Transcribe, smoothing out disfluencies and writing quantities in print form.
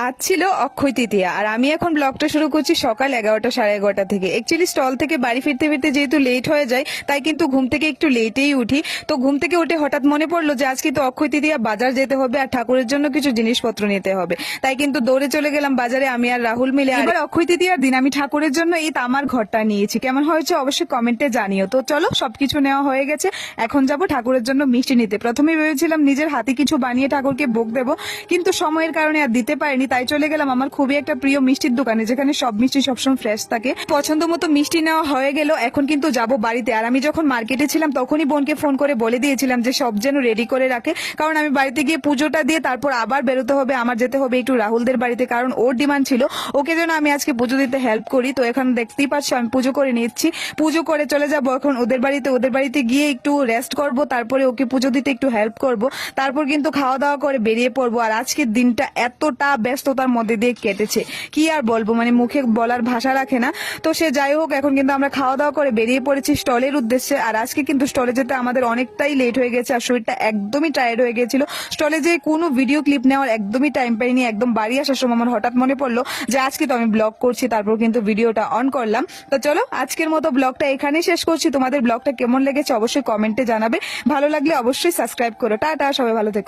আজ ছিল অক্ষয় তৃতীয়া আর আমি এখন ব্লগটা শুরু করছি সকাল 11টা সাড়ে 11টা থেকে। অ্যাকচুয়ালি স্টল থেকে বাড়ি ফিরতে ফিরতে যেহেতু লেট হয়ে যায় তাই কিন্তু ঘুম থেকে একটু লেটেই উঠি। তো ঘুম থেকে উঠে হঠাৎ মনে পড়লো যে আজকে তো অক্ষয় তৃতীয়া, বাজার যেতে হবে আর ঠাকুরের জন্য কিছু জিনিসপত্র নিতে হবে। তাই কিন্তু দৌড়ে চলে গেলাম বাজারে, আমি আর রাহুল মিলে। এবার অক্ষয় তৃতীয়ার দিন আমি ঠাকুরের জন্য এই তামার ঘরটা নিয়েছি। কেমন হয়েছে অবশ্যই কমেন্টে জানিও। তো চলো, সবকিছু নেওয়া হয়ে গেছে, এখন যাব ঠাকুরের জন্য মিষ্টি নিতে। প্রথমে ভেবেছিলাম নিজের হাতে কিছু বানিয়ে ঠাকুরকে ভোগ দেবো, কিন্তু সময়ের কারণে আর দিতে পারিনি। তাই চলে গেলাম আমার খুবই একটা প্রিয় মিষ্টির দোকানে, যেখানে সব মিষ্টি সবসময় ফ্রেশ থাকে। পছন্দ মতো মিষ্টি নেওয়া হয়ে গেল, এখন কিন্তু যাব বাড়িতে। আর আমি যখন মার্কেটে ছিলাম তখনই বোনকে ফোন করে বলে দিয়েছিলাম যে সব যেন রেডি করে রাখে, কারণ আমি বাড়িতে গিয়ে পুজোটা দিয়ে তারপর আবার বেরোতে হবে। আমার যেতে হবে একটু রাহুলদের বাড়িতে, কারণ ওর ডিমান্ড ছিল ওকে যেন আমি আজকে পুজো দিতে হেল্প করি। তো এখন দেখতেই পাচ্ছ আমি পুজো করে নিচ্ছি, পুজো করে চলে যাব এখন ওদের বাড়িতে। ওদের বাড়িতে গিয়ে একটু রেস্ট করব, তারপরে ওকে পুজো দিতে একটু হেল্প করব, তারপর কিন্তু খাওয়া দাওয়া করে বেরিয়ে পড়বো। আর আজকের দিনটা এতটা ব্যস্ততার মধ্যে দিয়ে কেটেছে, কি আর বলবো, মানে মুখে বলার ভাষা রাখে না। তো সে যাই হোক, এখন কিন্তু আমরা খাওয়া দাওয়া করে বেরিয়ে পড়েছি স্টলের উদ্দেশ্যে। আর আজকে কিন্তু স্টলে যেতে আমাদের অনেকটাই লেট হয়ে গেছে আর শরীরটা একদমই টায়ার্ড হয়ে গেছিল। স্টলে যে কোনো ভিডিও ক্লিপ নেওয়ার একদমই টাইম পাইনি। একদম বাড়ি আসার সময় আমার হঠাৎ মনে পড়লো যে আজকে তো আমি ব্লগ করছি, তারপর কিন্তু ভিডিওটা অন করলাম। তো চলো, আজকের মতো ব্লগটা এখানেই শেষ করছি। তোমাদের ব্লগটা কেমন লেগেছে অবশ্যই কমেন্টে জানাবে, ভালো লাগলে অবশ্যই সাবস্ক্রাইব করো। টাটা, সবাই ভালো থেকো।